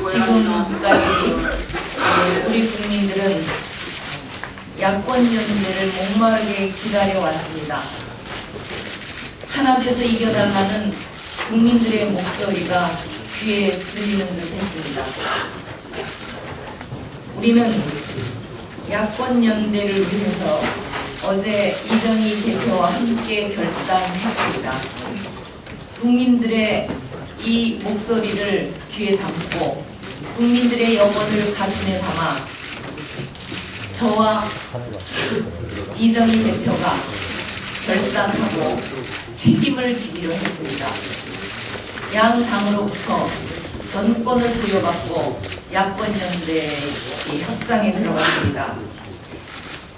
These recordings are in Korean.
지금까지 우리 국민들은 야권연대를 목마르게 기다려왔습니다. 하나 돼서 이겨달라는 국민들의 목소리가 귀에 들리는 듯 했습니다. 우리는 야권연대를 위해서 어제 이정희 대표와 함께 결단했습니다. 국민들의 이 목소리를 귀에 담고 국민들의 영혼을 가슴에 담아 저와 이정희 대표가 결단하고 책임을 지기로 했습니다. 양 당으로부터 전권을 부여받고 야권연대의 협상에 들어갔습니다.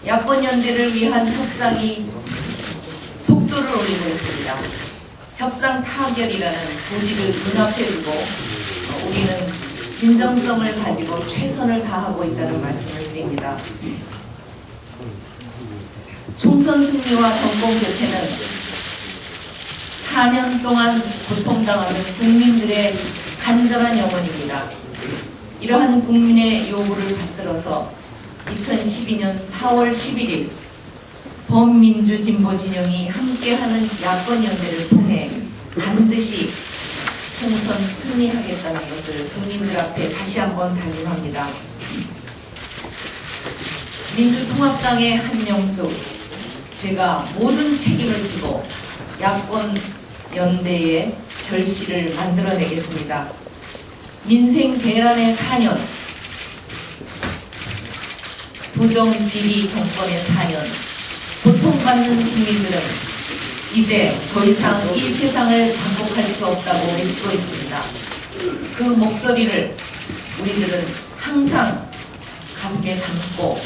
야권연대를 위한 협상이 속도를 올리고 있습니다. 협상 타결이라는 고지를 눈앞에 두고 우리는 진정성을 가지고 최선을 다하고 있다는 말씀을 드립니다. 총선 승리와 정권 교체는 4년 동안 고통당하는 국민들의 간절한 영혼입니다. 이러한 국민의 요구를 받들어서 2012년 4월 11일 범민주진보 진영이 함께하는 야권연대를 통해 반드시 총선 승리하겠다는 것을 국민들 앞에 다시 한번 다짐합니다. 민주통합당의 한영숙, 제가 모든 책임을 지고 야권연대의 결실을 만들어내겠습니다. 민생 대란의 4년, 부정비리 정권의 4년, 고통받는 국민들은 이제 더 이상 이 세상을 반복할 수 없다고 외치고 있습니다. 그 목소리를 우리들은 항상 가슴에 담고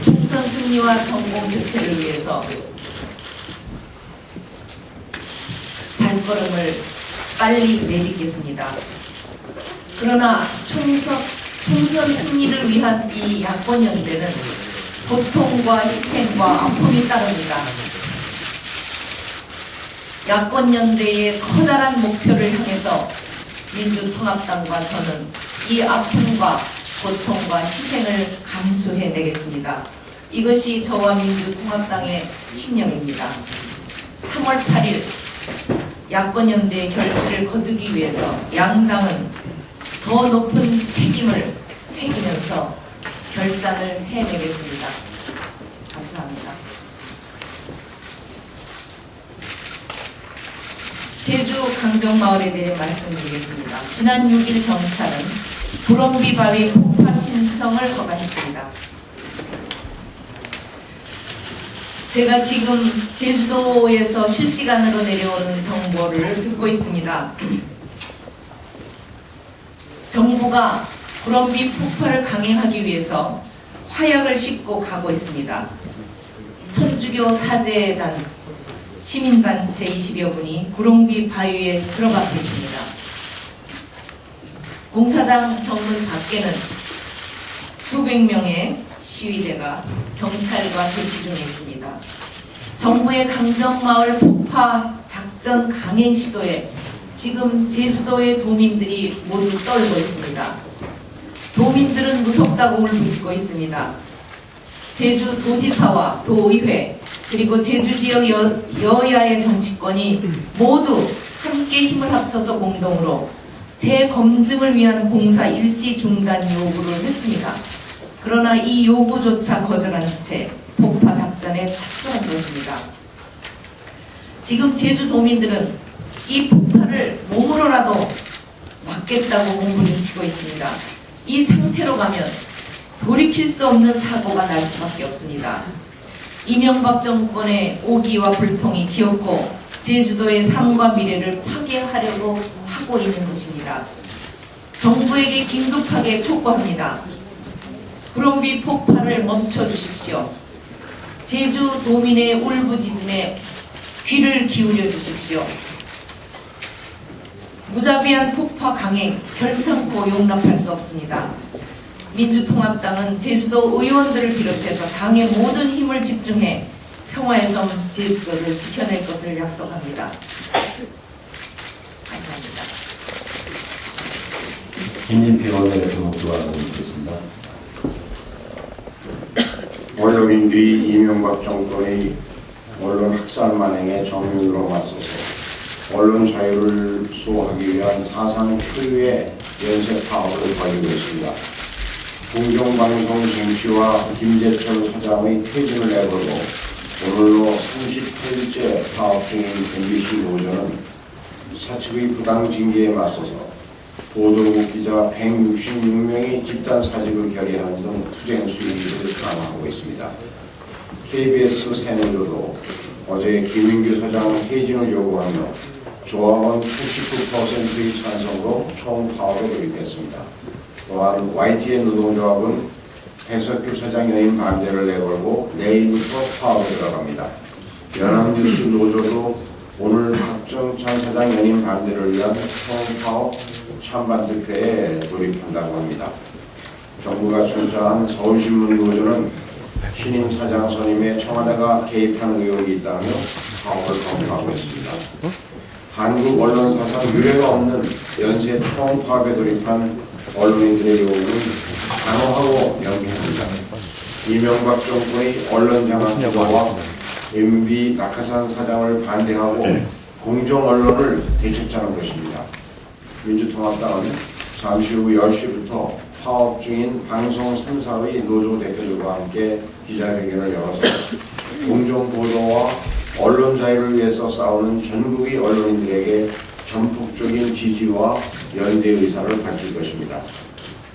총선 승리와 정권 교체를 위해서 발걸음을 빨리 내딛겠습니다. 그러나 총선 승리를 위한 이 야권연대는 고통과 희생과 아픔이 따릅니다. 야권연대의 커다란 목표를 향해서 민주통합당과 저는 이 아픔과 고통과 희생을 감수해내겠습니다. 이것이 저와 민주통합당의 신념입니다. 3월 8일 야권연대의 결실을 거두기 위해서 양당은 더 높은 책임을 새기면서 결단을 해내겠습니다. 감사합니다. 제주 강정마을에 대해 말씀드리겠습니다. 지난 6일 경찰은 구럼비 바위 폭파 신청을 거부했습니다. 제가 지금 제주도에서 실시간으로 내려오는 정보를 듣고 있습니다. 정부가 구럼비 폭파를 강행하기 위해서 화약을 싣고 가고 있습니다. 천주교 사제단 시민단체 20여 분이 구럼비 바위에 들어가 계십니다. 공사장 정문 밖에는 수백 명의 시위대가 경찰과 대치 중에 있습니다. 정부의 강정마을 폭파 작전 강행 시도에 지금 제주도의 도민들이 모두 떨고 있습니다. 도민들은 무섭다고 울부짖고 있습니다. 제주 도지사와 도의회 그리고 제주 지역 여야의 정치권이 모두 함께 힘을 합쳐서 공동으로 재검증을 위한 공사 일시 중단 요구를 했습니다. 그러나 이 요구조차 거절한 채 폭파 작전에 착수한 것입니다. 지금 제주도민들은 이 폭파를 몸으로라도 막겠다고 몸부림치고 있습니다. 이 상태로 가면 돌이킬 수 없는 사고가 날 수밖에 없습니다. 이명박 정권의 오기와 불통이 기었고 제주도의 삶과 미래를 파괴하려고 하고 있는 것입니다. 정부에게 긴급하게 촉구합니다. 구럼비 폭파를 멈춰주십시오. 제주도민의 울부짖음에 귀를 기울여 주십시오. 무자비한 폭파 강행 결탄코 용납할 수 없습니다. 민주통합당은 제주도 의원들을 비롯해서 당의 모든 힘을 집중해 평화의 섬 제주도를 지켜낼 것을 약속합니다. 감사합니다. 김진필 원내대표 목표가 드리겠습니다. 원로민주의 이명박 정권의 언론 학살 만행에 정면으로 맞서서 언론 자유를 수호하기 위한 사상 초유의 연쇄 파업을 벌이고 있습니다. 공정방송 정치와 김재철 사장의 퇴진을 내걸고 오늘로 38일째 파업 중인 MBC 노조는 사측의 부당 징계에 맞서서 보도국 기자 166명이 집단 사직을 결의하는 등 투쟁 수위를 강화하고 있습니다. KBS 새노조도 어제 김인규 사장 퇴진을 요구하며 조합원 89%의 찬성으로 총 파업에 돌입했습니다. 또한 YTN 노동조합은 배석규 사장 연임 반대를 내걸고 내일부터 파업에 들어갑니다. 연합뉴스 노조도 오늘 박정찬 사장 연임 반대를 위한 총파업 찬반 투표에 돌입한다고 합니다. 정부가 출자한 서울신문 노조는 신임 사장 선임에 청와대가 개입한 의혹이 있다며 파업을 검토하고 있습니다. 한국 언론사상 유례가 없는 연쇄 총파업에 돌입한 언론인들의 요구는 단호하고 명쾌합니다. 이명박 정권의 언론 장악 기조와 MB 낙하산 사장을 반대하고 공정 언론을 되찾자는 것입니다. 민주통합당은 잠시 후 10시부터 파업 중인 방송 3사의 노조 대표들과 함께 기자회견을 열어서 공정보도와 언론 자유를 위해서 싸우는 전국의 언론인들에게 전폭적인 지지와 연대 의사를 밝힐 것입니다.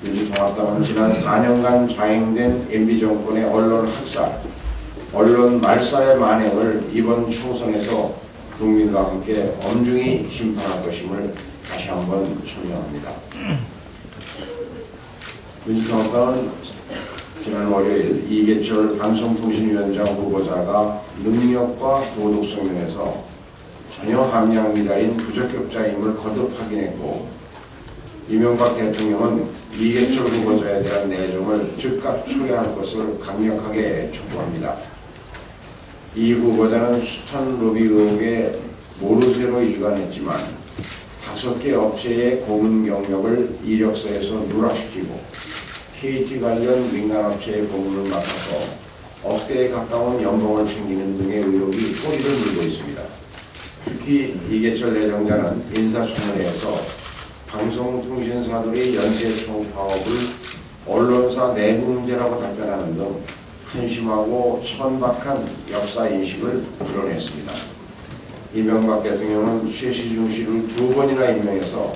민주통합당은 지난 4년간 자행된 MB정권의 언론 학살, 언론 말살의 만행을 이번 총선에서 국민과 함께 엄중히 심판할 것임을 다시 한번 천명합니다. 민주통합당은 지난 월요일 이계철 방송통신위원장 후보자가 능력과 도덕성 면에서 전혀 함량 미달인 부적격자임을 거듭 확인했고, 이명박 대통령은 이계철 후보자에 대한 내정을 즉각 초래할 것을 강력하게 촉구합니다. 이 후보자는 숱한 로비 의혹에 모르쇠로 일관했지만 5개 업체의 고문 경력을 이력서에서 누락시키고 KT 관련 민간업체의 고문을 맡아서 억대에 가까운 연봉을 챙기는 등의 의혹이 꼬리를 물고 있습니다. 특히 이계철 내정자는 인사청문회에서 방송통신사들의 연쇄 총파업을 언론사 내부 문제라고 답변하는 등 한심하고 천박한 역사인식을 드러냈습니다. 이명박 대통령은 최시중 씨를 2번이나 임명해서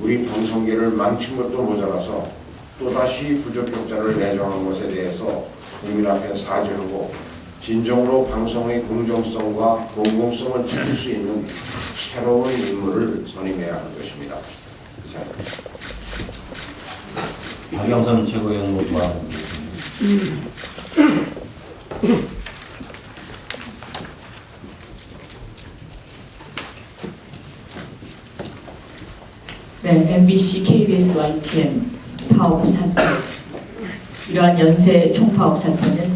우리 방송계를 망친 것도 모자라서 또다시 부적격자를 내정한 것에 대해서 국민 앞에 사죄하고 진정으로 방송의 공정성과 공공성을 지킬 수 있는 새로운 인물을 선임해야 할 것입니다. 이상입니다. 박영선 최고위원 목표가 드리겠습니다. 네, MBC, KBS, YTN 파업 사태. 이러한 연쇄 총파업 사태는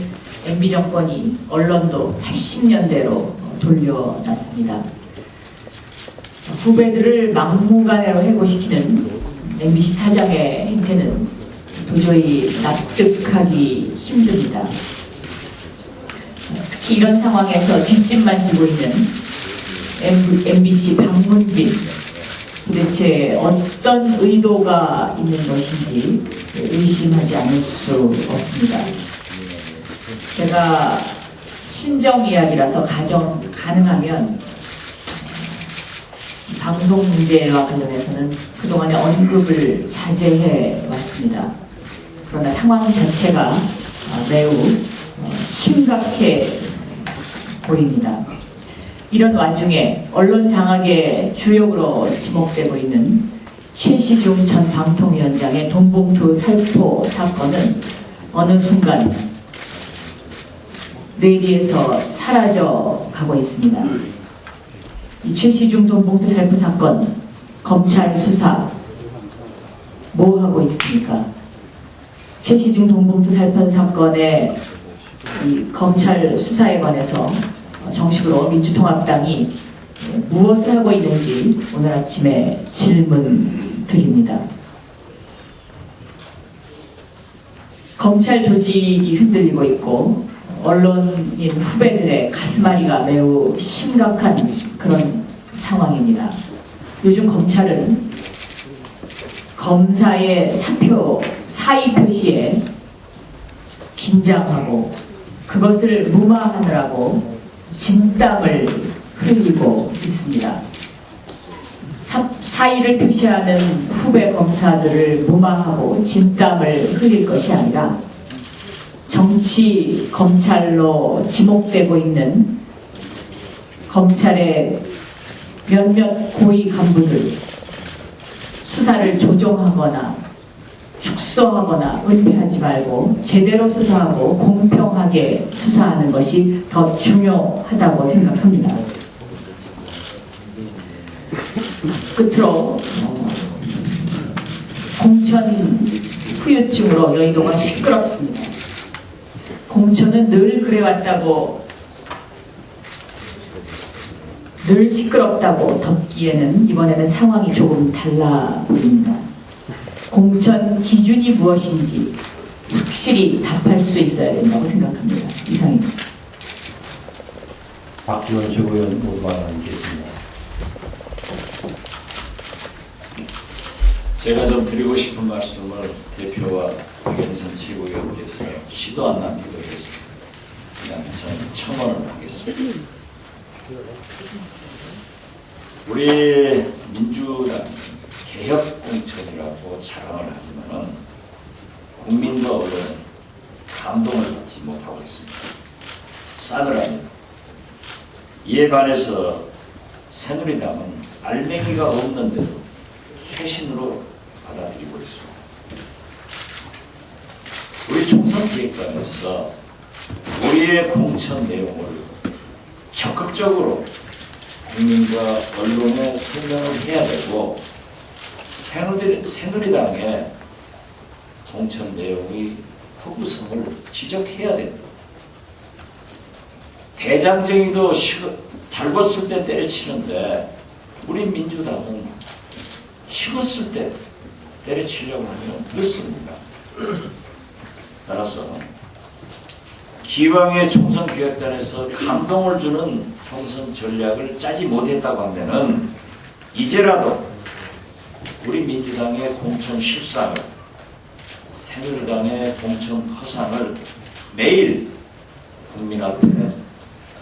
MB 정권이 언론도 80년대로 돌려놨습니다. 후배들을 막무가내로 해고시키는 MBC 사장의 행태는 도저히 납득하기 힘듭니다. 특히 이런 상황에서 뒷짐만 지고 있는 MBC 방문진, 도대체 어떤 의도가 있는 것인지 의심하지 않을 수 없습니다. 제가 신정 이야기라서 가능하면 방송 문제와 관련해서는 그동안의 언급을 자제해 왔습니다. 그러나 상황 자체가 매우 심각해 보입니다. 이런 와중에 언론 장악의 주역으로 지목되고 있는 최시중 전 방통위원장의 돈봉투 살포 사건은 어느 순간 뇌리에서 사라져 가고 있습니다. 이 최시중 돈봉투 살포 사건, 검찰 수사 뭐 하고 있습니까? 최시중 돈봉투 살포 사건의 이 검찰 수사에 관해서 정식으로 민주통합당이 무엇을 하고 있는지 오늘 아침에 질문 드립니다. 검찰 조직이 흔들리고 있고 언론인 후배들의 가슴앓이가 매우 심각한 그런 상황입니다. 요즘 검찰은 검사의 사의 표시에 긴장하고 그것을 무마하느라고 진땀을 흘리고 있습니다. 사의를 표시하는 후배 검사들을 무마하고 진땀을 흘릴 것이 아니라 정치 검찰로 지목되고 있는 검찰의 몇몇 고위 간부들 수사를 조종하거나 축소하거나 은폐하지 말고 제대로 수사하고 공평하게 수사하는 것이 더 중요하다고 생각합니다. 끝으로 공천 후유증으로 여의도가 시끄럽습니다. 공천은 늘 그래왔다고 늘 시끄럽다고 덮기에는 이번에는 상황이 조금 달라 보입니다. 공천 기준이 무엇인지 확실히 답할 수 있어야 된다고 생각합니다. 이상입니다. 박지원 최고위원 모두 발언하겠습니다. 제가 좀 드리고 싶은 말씀을 대표와 박영선 최고위원께서 시도 안 남기고 했습니다. 그냥 저는 첨언을 하겠습니다. 우리 민주당 개혁공천이라고 자랑을 하지만은 국민과 언론은 감동을 받지 못하고 있습니다. 싸늘합니다. 이에 반해서 새누리당은 알맹이가 없는데도 쇄신으로 받아들이고 있습니다. 우리 총선기획단에서 우리의 공천 내용을 적극적으로 국민과 언론에 설명을 해야 되고 새누리당의 공천 내용의 허구성을 지적해야 됩니다. 대장정이도 달궜을 때 때려치는데 우리 민주당은 식었을 때 때려치려고 하면 늦습니다. 따라서 기왕의 총선기획단에서 감동을 주는 총선 전략을 짜지 못했다고 하면은 이제라도 우리 민주당의 공천 실상을 새누리당의 공천 허상을 매일 국민 앞에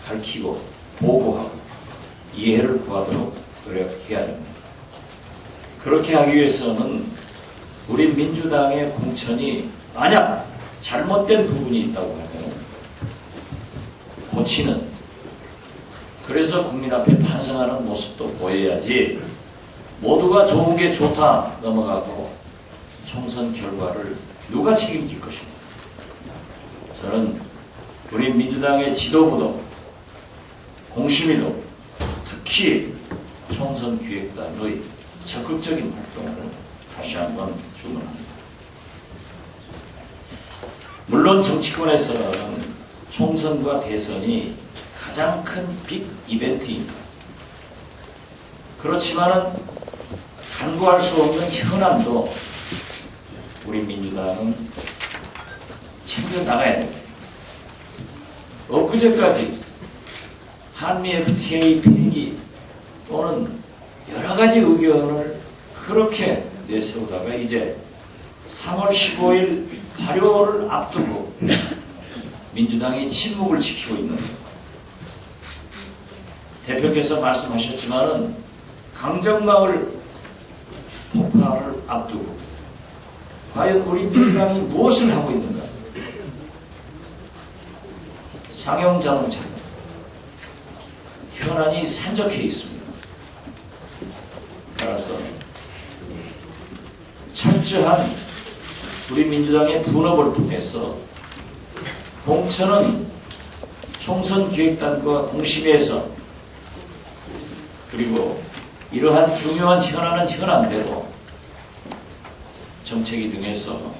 밝히고 보고하고 이해를 구하도록 노력해야 됩니다. 그렇게 하기 위해서는 우리 민주당의 공천이 만약 잘못된 부분이 있다고 하면 고치는, 그래서 국민 앞에 반성하는 모습도 보여야지 모두가 좋은 게 좋다 넘어가고 총선 결과를 누가 책임질 것입니까? 저는 우리 민주당의 지도부도 공심위도 특히 총선기획단의 적극적인 활동을 다시 한번 주문합니다. 물론 정치권에서는 총선과 대선이 가장 큰 빅 이벤트입니다. 그렇지만은 간과할 수 없는 현안도 우리 민주당은 챙겨 나가야 됩니다. 엊그제까지 한미 FTA 폐기 또는 여러 가지 의견을 그렇게 내세우다가 이제 3월 15일 발효를 앞두고 민주당이 침묵을 지키고 있는, 대표께서 말씀하셨지만은 강정마을 폭파를 앞두고 과연 우리 민주당이 무엇을 하고 있는가? 상용자동차 현안이 산적해 있습니다. 따라서 철저한 우리 민주당의 분업을 통해서 공천은 총선기획단과 공심위에서, 그리고 이러한 중요한 현안은 현안대로 정책위 등에서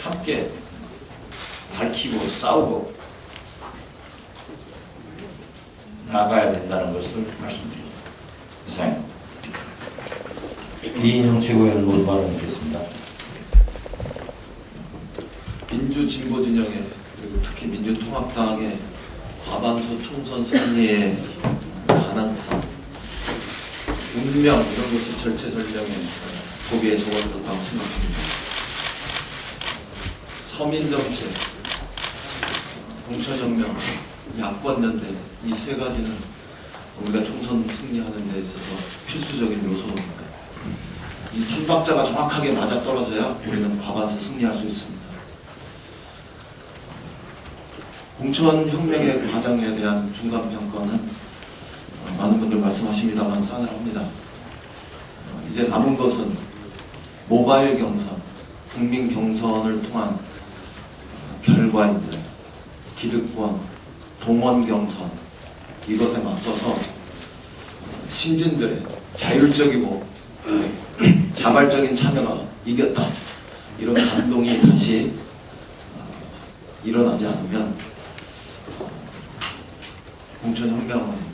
함께 밝히고 싸우고 나가야 된다는 것을 말씀드립니다. 이상입니다. 이인영 최고위원 모두 발언하겠습니다. 민주진보 진영의 그리고 특히 민주통합당의 과반수 총선 승리의 가능성, 운명 이런 것이 절체절명의 고비에 적어졌다고 생각합니다. 서민정책, 공천혁명, 야권연대 이 세 가지는 우리가 총선 승리하는 데 있어서 필수적인 요소입니다. 이 3박자가 정확하게 맞아떨어져야 우리는 과반수 승리할 수 있습니다. 공천혁명의 과정에 대한 중간평가는 많은 분들 말씀하십니다만 싸늘합니다. 이제 남은 것은 모바일 경선, 국민 경선을 통한 결과인데 기득권, 동원 경선 이것에 맞서서 신진들의 자율적이고 자발적인 참여가 이겼다 이런 감동이 다시 일어나지 않으면 공천혁명은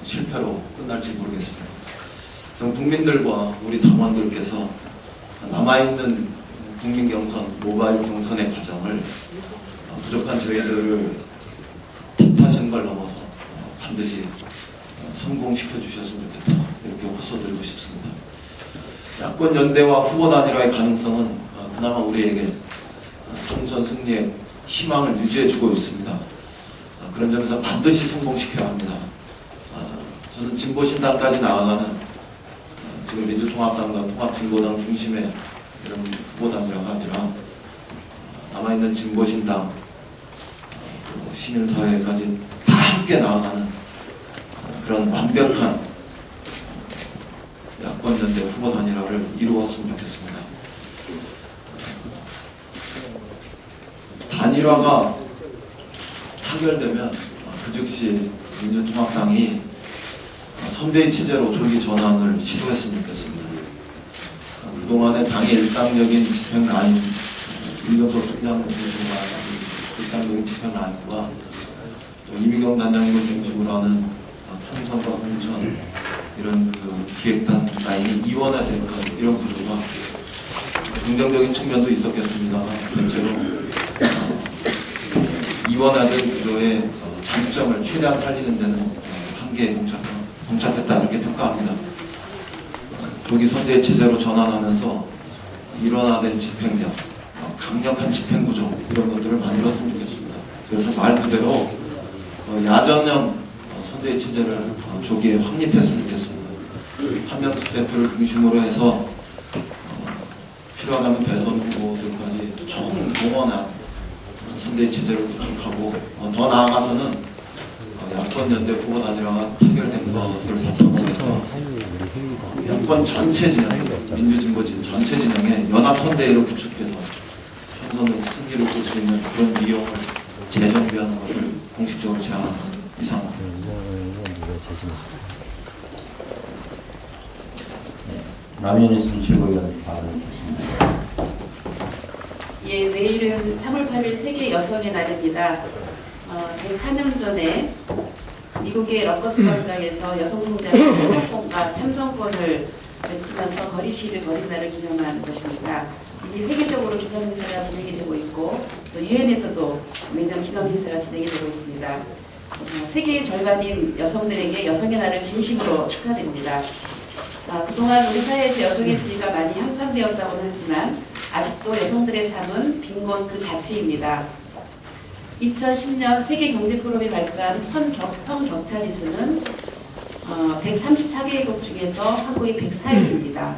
실패로 끝날지 모르겠습니다. 전 국민들과 우리 당원들께서 남아있는 국민 경선, 모바일 경선의 과정을 부족한 저희들을 탓하시는 걸 넘어서 반드시 성공시켜 주셨으면 좋겠다 이렇게 호소드리고 싶습니다. 야권 연대와 후보 단일화의 가능성은 그나마 우리에게 총선 승리의 희망을 유지해주고 있습니다. 그런 점에서 반드시 성공시켜야 합니다. 저는 진보신당까지 나아가는 지금 민주통합당과 통합진보당 중심의 이런 후보 단일화가 아니라 남아있는 진보신당, 시민사회까지 다 함께 나아가는 그런 완벽한 야권연대 후보 단일화를 이루었으면 좋겠습니다. 단일화가 타결되면 그 즉시 민주통합당이 선대위 체제로 조기 전환을 시도했으면 좋겠습니다. 그동안의 당의 일상적인 집행 라인, 윤석열 총장을 중심으로 하는 일상적인 집행 라인과 또 이미경 단장님을 중심으로 하는 총선과 공천 이런 기획단 라인이 이원화된 이런 구조가 긍정적인 측면도 있었겠습니다만 대체로 이원화된 구조의 장점을 최대한 살리는 데는 한계에 봉착했다 이렇게 평가합니다. 조기 선대위 체제로 전환하면서 일원화된 집행력, 강력한 집행구조 이런 것들을 만들었으면 좋겠습니다. 그래서 말 그대로 야전형 선대위 체제를 조기에 확립했으면 좋겠습니다. 한명숙 대표를 중심으로 해서 필요하다면 대선 후보들까지 총동원한 선대위 체제를 구축하고 더 나아가서는 야권연대 후보 단일화가 타결된 것을 바탕으로 해서 야권 전체 진영, 민주진보 전체 진영의 연합선대위를 구축해서 총선으로 승리를 볼 수 있는 그런 위용을 재정비하는 것을 공식적으로 제안하는 이상. 남현희 최고위원 발언했습니다. 예, 내일은 3월 8일 세계 여성의 날입니다. 104년 전에 미국의 러커스 광장에서 여성 노동자의 평화권과 참정권을 외치면서 거리 시위를 벌인 날을 기념하는 것입니다. 이미 세계적으로 기념 행사가 진행이 되고 있고 또 유엔에서도 매년 기념 행사가 진행이 되고 있습니다. 세계의 절반인 여성들에게 여성의 날을 진심으로 축하드립니다. 그동안 우리 사회에서 여성의 지위가 많이 향상되었다고는 하지만 아직도 여성들의 삶은 빈곤 그 자체입니다. 2010년 세계경제포럼이 발표한 성격차 지수는 134개국 중에서 한국이 104위입니다.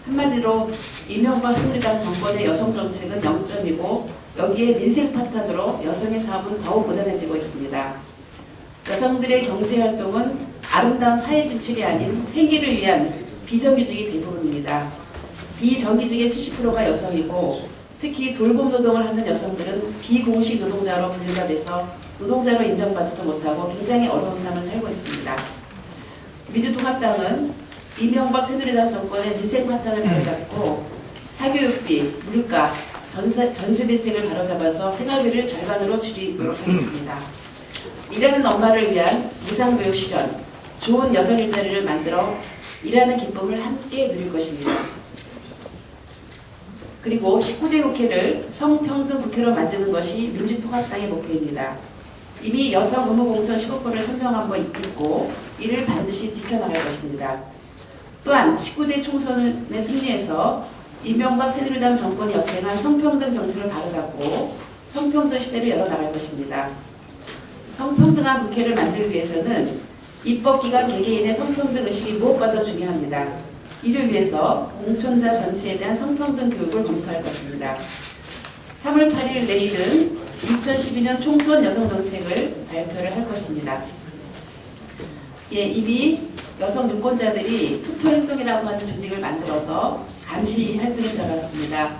한마디로 이명박 새누리당 정권의 여성 정책은 0점이고 여기에 민생 파탄으로 여성의 삶은 더욱 고단해지고 있습니다. 여성들의 경제활동은 아름다운 사회 진출이 아닌 생계를 위한 비정규직이 대부분입니다. 비정규직의 70%가 여성이고 특히 돌봄 노동을 하는 여성들은 비공식 노동자로 분류가 돼서 노동자로 인정받지도 못하고 굉장히 어려운 삶을 살고 있습니다. 민주통합당은 이명박 새누리당 정권의 민생 파탄을 바로잡고 사교육비, 물가, 전세 대책을 바로잡아서 생활비를 절반으로 줄이도록 하겠습니다. 일하는 엄마를 위한 무상교육 실현, 좋은 여성 일자리를 만들어 일하는 기쁨을 함께 누릴 것입니다. 그리고 19대 국회를 성평등 국회로 만드는 것이 민주통합당의 목표입니다. 이미 여성 의무 공천 15%를 선명한 바 있고 이를 반드시 지켜나갈 것입니다. 또한 19대 총선의 승리에서 이명박 새누리당 정권이 역행한 성평등 정책을 바로잡고 성평등 시대를 열어나갈 것입니다. 성평등한 국회를 만들기 위해서는 입법기관 개개인의 성평등 의식이 무엇보다도 중요합니다. 이를 위해서 공천자 전체에 대한 성평등 교육을 검토할 것입니다. 3월 8일 내일은 2012년 총선 여성정책을 발표를 할 것입니다. 예, 이미 여성 유권자들이 투표행동이라고 하는 조직을 만들어서 감시 활동에 들어갔습니다.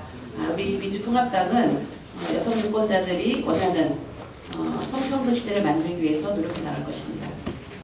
우리 민주통합당은 여성 유권자들이 원하는 성평등 시대를 만들기 위해서 노력해 나갈 것입니다.